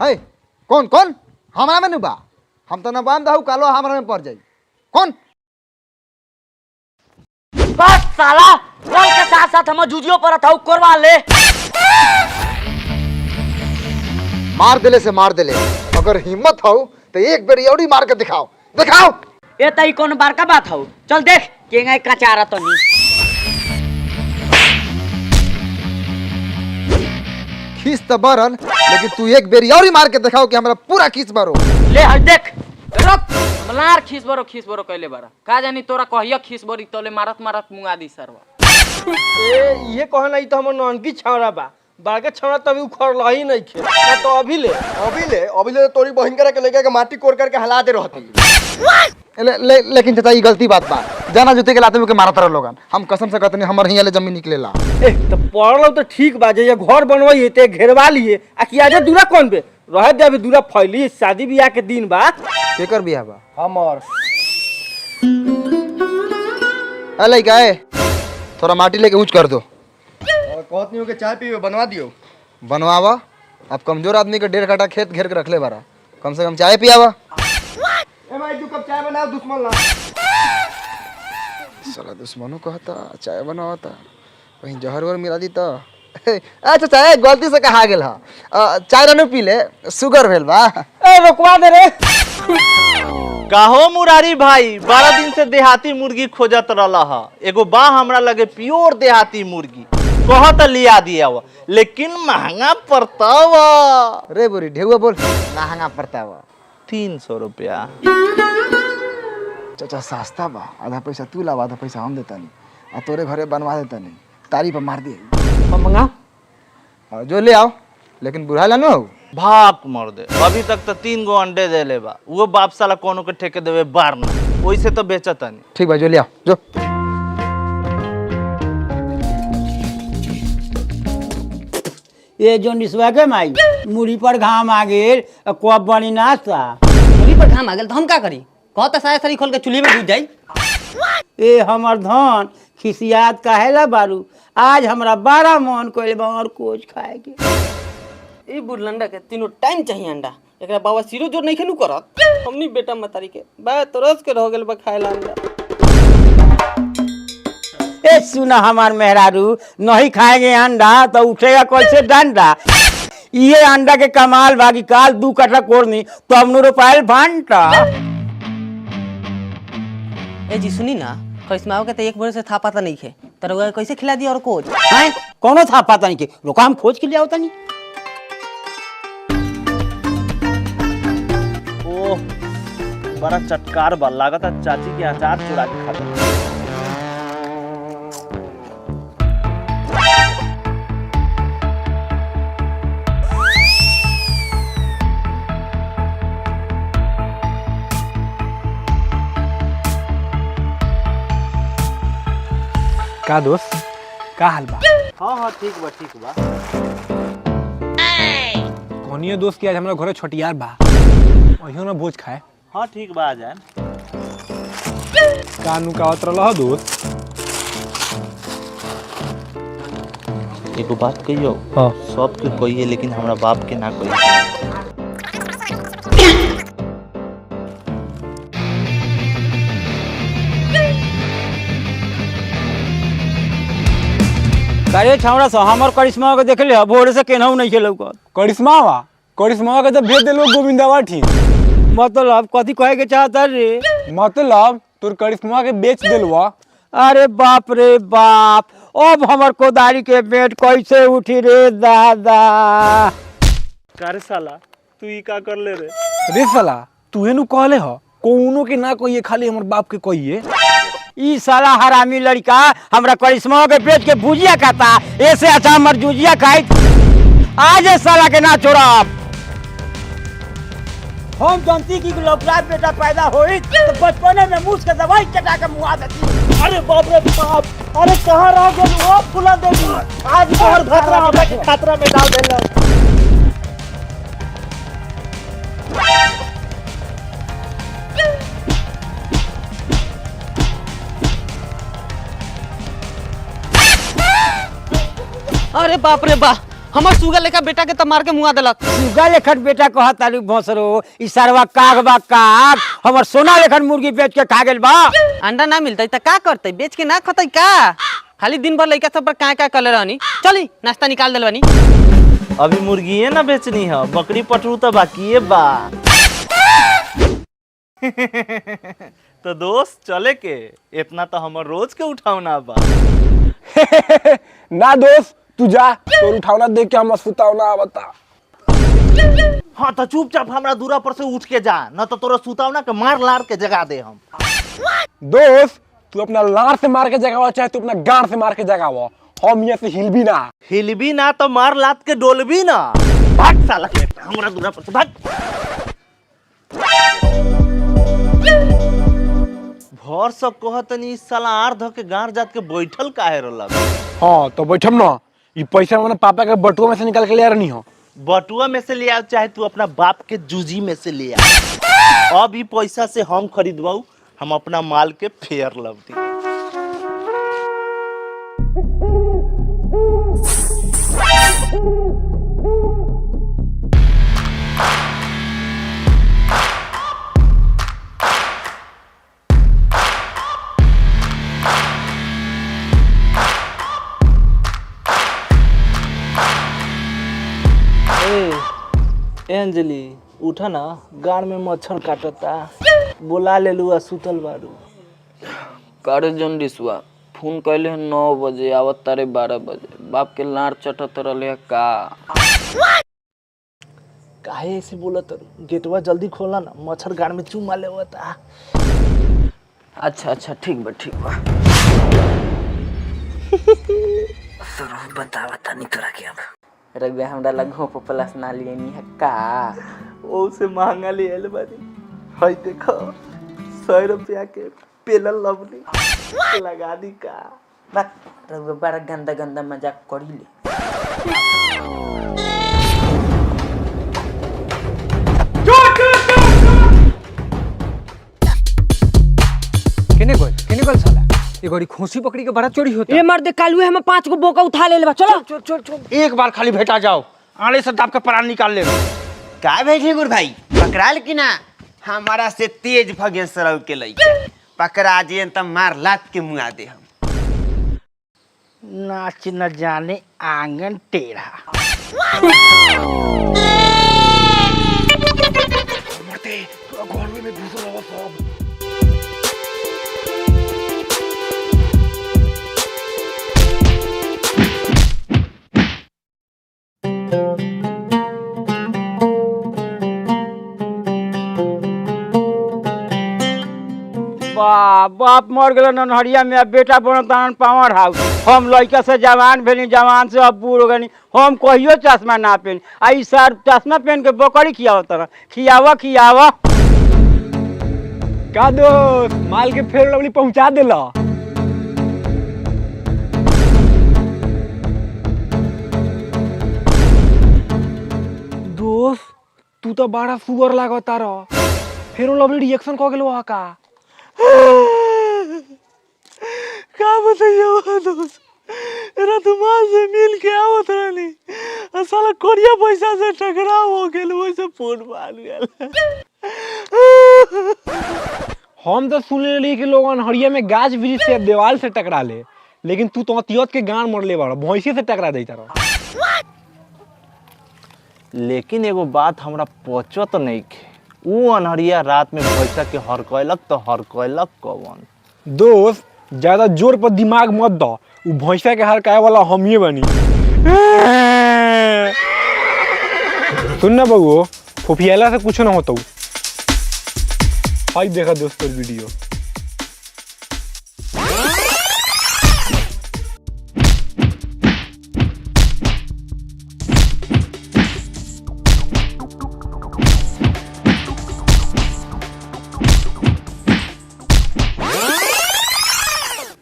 है कौन कौन हमारा में बा हम तो न बाम दहू कालो हमारा में पड़ जाई कौन बस साला कल के साथ साथ हम जूजियो पर था करवा ले मार देले से मार देले अगर हिम्मत हो तो एक बेर यौड़ी मार के दिखाओ दिखाओ ए तई कौन बार का बात हो चल देख केंगा कचारा तो नहीं खींच तो बरन लेकिन तू एक बेर यौड़ी मार के दिखाओ कि हमरा पूरा खींच मारो ले हट देख रुक मलार खीस बरो कहले बारा का जानी तोरा कहिया खीस बरी तोले मारत मारत मुंगा दी सरवा ए ये कहना तो हमर ननकी छौरा बा बागे छौरा तभी उखड़ ही नहीं खे ना तो अभी ले तोरी बहिन करे के लेके के माटी कोड़ करके हला दे रहती लेकिन चाचा ये गलती बात बा जाना जूते के लाते में के मारत रह लोगन हम कसम से कहते नहीं हमर हियां ले जमीन निकलेला ए तो पड़लो तो ठीक बा जे घर बनवाई ते घेरवा लिए आ कि आजे दूरा कौन बे रह दे अभी दूरा फैली शादी ब्याह के दिन बा केकर बियाह बा हमर अले गाय थोड़ा माटी लेके ऊंच कर दो कहत नहीं हो के चाय पियो बनवा दियो बनवावा अब कमजोर आदमी के 1.5 कट्ठा खेत घेर के रख ले बारा कम से कम चाय पियावा ए भाई तू कब चाय बनाओ दुश्मन ला साला दुश्मनों कहता चाय बनावता कहीं जहर वर मिला दी तो अच्छा चाय गलती से कहा गेल हा चाय रनु पी ले शुगर भेल बा ए रुकवा दे रे काहो मुरारी भाई 12 दिन से देहाती मुर्गी खोजत रहला हा एगो बा हमरा लगे प्योर देहाती मुर्गी कहत लिया दिया वा लेकिन महंगा पड़ता वा रे बुरी ढेउआ बोल महंगा पड़ता वा 300 रुपया चाचा सस्ता बा आधा पैसा तू लावा आधा पैसा हम देता नहीं आ तोरे घरे बनवा देता नहीं तारी पर मार दिए मंगा जो ले आओ लेकिन बुढ़ा लानो हो भाग मर दे अभी तक तो 3 गो अंडे दे ले बा वो बाप साला कोनो के ठेके देवे बार ना वैसे तो बेचता नहीं ठीक बा जो ले आओ जो ये जो निसवा के माई मुड़ी पर घाम आ गेल कब बनी नाश्ता मुड़ी पर घाम आ गेल तो हम का करी कहता सारे सरी खोल के चूल्हे में घुस जाई ए हमर धन खिसियात काहेला बारू आज हमरा बड़ा मन कोइल बा और कोच खाए के ई बुढ़लंडा के तीनों टाइम चाहिए अंडा एकरा बाबा सिरो जोर नहीं खेलू करत हमनी बेटा मतारी के बा तरस के रह गेल बा खाएला अंडा ए सुना हमार मेहरारू नहीं खाएंगे अंडा तो उठेगा कैसे डंडा ये अंडा के कमाल बाकी काल 2 कट्ठा कोड़नी तो हमनो रुपये भांटा ए जी सुनी ना करिश्मा के तो एक बार से था पता नहीं खे तरवा कैसे खिला दिया और कोच हैं कोनो था पता नहीं के रुका हम खोज के ले आवता नहीं ओह बड़ा चटकार बा लागत चाची के अचार चुरा के खाता का दोस्त का हाल बा हाँ ठीक बा कोनियो दोस्त की आज हमरा घरे छठियार बा ओहियो ना भोज खाए हाँ ठीक बा आ जाए कानू का उतरल ह दोस्त एगो बात कहियो हाँ सबके कहिए लेकिन हमरा बाप के ना कहिए करे छावड़ा सा हमर करिश्मा के देख ले भोरे से केनहू नहीं खेलौ कर करिश्मा के जब भेज देलो गोविंदवा ठीक मतलब कथी कहे के चाहता रे मतलब तोर करिश्मा के बेच देलवा अरे बाप रे बाप अब हमर कोदारी के पेट कैसे उठी रे दादा करे साला तू ई का कर ले रे रे साला तूहे नु कहले ह कोनो के ना कहिए खाली हमर बाप के कहिए ई साला हरामी लड़का हमरा करिश्मा के पेट के भुजिया खाता ऐसे अच्छा हमर जुजिया खाई आज साला के ना छोड़ा हम जानती कि लौकला बेटा पैदा होई तो बचपने में मुझ के दवाई चटा के मुआ देती अरे बाप रे बाप अरे कहां रह गेल वो फुला देगी आज तोहर खतरा हमरा के खतरा में डाल देला अरे बाप रे बाप हमर सुगा लेखा बेटा के त मार के मुआ देलक। सुगा लेखन बेटा कहा तारू भोसरो ई सरवा काग बा काग हमर सोना लेखन मुर्गी बेच के खा गेल बा। अंडा ना मिलतै त का करतै, बेच के ना खतै का? खाली दिन भर लइका सब पर का कले रहनी। चली नाश्ता निकाल देल बनी। अभी मुर्गिए ना बेचनी है, बकरी पटरू तो बाकी है बा। तो दोस्त चले के इतना तो हमर रोज के उठावना बा। ना दोस्त तू जा, तोर उठावना देख के हम सुतावना बता। हाँ तो चुपचाप हमरा दूरा पर से उठ के जा, न तो तोरा सुतावना के मार लार के जगा दे हम। दोस्त तू अपना लार से मार के जगावा चाहे तू अपना गांड से मार के जगावा, हम यहाँ से हिल भी ना। हिल भी ना तो मार लात के डोल भी ना। भाग साला के हमरा दूरा पर से भाग। भर सब कहतनी साला आर ध के गांड जात के बैठल काहे रहलक। हाँ तो बैठम ना, ये पैसा मैंने पापा के बटुआ में से निकाल के ले आ रही हो। बटुआ में से ले आओ चाहे तू अपना बाप के जूजी में से ले आ। अब ई पैसा से हम खरीदवाऊ, हम अपना माल के फेयर लवती। अंजलि उठा ना, गाड़ में मच्छर काटता, बुला ले लू सुतल बारू। कारे जन रिसुआ फोन कैले 9 बजे आवत तारे 12 बजे, बाप के लार चटत रहले का। काहे ऐसे बोलत, गेटवा जल्दी खोला ना, मच्छर गाड़ में चुमा लेवता। अच्छा ठीक बा सरह बतावा तनी तोरा के। अब रगवे हमरा लगो प्लस ना लेनी है का। ओ से महंगा ले आइल बानी, हई देखो 100 रुपया के पेलल लवली लगा दी का। बा रगवे बड़ा गंदा मजाक करी ले। केने गोल साला ये गोरी खोसी पकड़ी के बड़ा चोरी होता। ए मर्द कालुए हम 5 गो बोका उठा ले लेबा। चलो चल एक बार खाली भेटा जाओ, आड़े से दाब के प्राण निकाल ले। का बैठे गुर भाई पकड़ाल की ना, हमारा से तेज भगे सरव के लइका पकड़ा जे त मार लात के मुआ दे हम। नाच न जाने आंगन टेढ़ा। बाप मर गए ननहरिया में, बेटा बनता पावर हाउस। हम लड़का से जवान भेली, जवान से अब बूढ़ हो गई, हम कहियो चश्मा ना पहन। आई सर चश्मा पहन के बकरी खियाव तरह खियावा। का दोस्त माल के फेर लवली पहुंचा देला। दोस्त तू तो बड़ा सुअर लागता रह, फेर लवली रिएक्शन क गेलो का। का बताइए दोस्त, रतुमाल से मिल के आवत रहनी, साला कोरिया पैसा से टकराव हो गेल, वैसे फोन मार गेल। हम तो सुन रही कि लोग अनहरिया में गाछ वृक्ष से दीवार से टकरा ले, लेकिन तू तो तियत के गांड मरले बड़ा, भैंसी से टकरा देता रहा। लेकिन एगो बात हमरा पचत नहीं के, वो अनहरिया रात में भैंसा के हर कैलक तो हर कैलक कौन। दोस्त ज्यादा जोर पर दिमाग मत दो, वो भैंसा के हर काय वाला हम ही बनी। सुन ना बबू, फुफियाला से कुछ ना होता। हाय देखा दोस्तों वीडियो।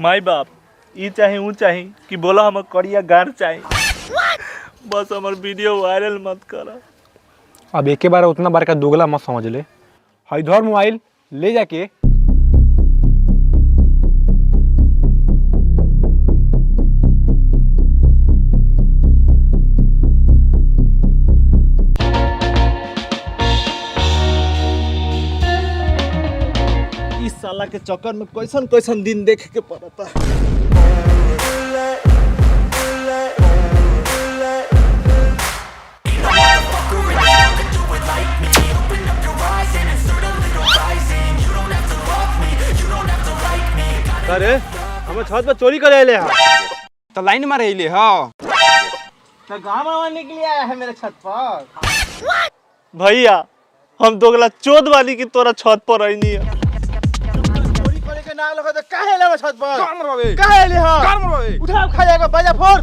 माई बाप ई चाहे ऊ चाहे कि बोला हम करिया गार चाहे, बस हमार वीडियो वायरल मत करा। अब एक बार उतना बार का दोगला मत समझ ले। हाय धर मोबाइल ले जाके। साला के चक्कर में कैसन कैसन दिन देख के पड़ता। अरे हम छत पर चोरी करे आले तो लाइन मारे अइले हाँ तो गाँव आने के लिए आया है मेरे छत पर। भैया हम दोगला चोद वाली की तोरा छत पर आई नहीं है। चोरी करे के नाम लगा तो काहे ले छत पर? काहे ले हां? उठा खा जाएगा बाजा फोड़।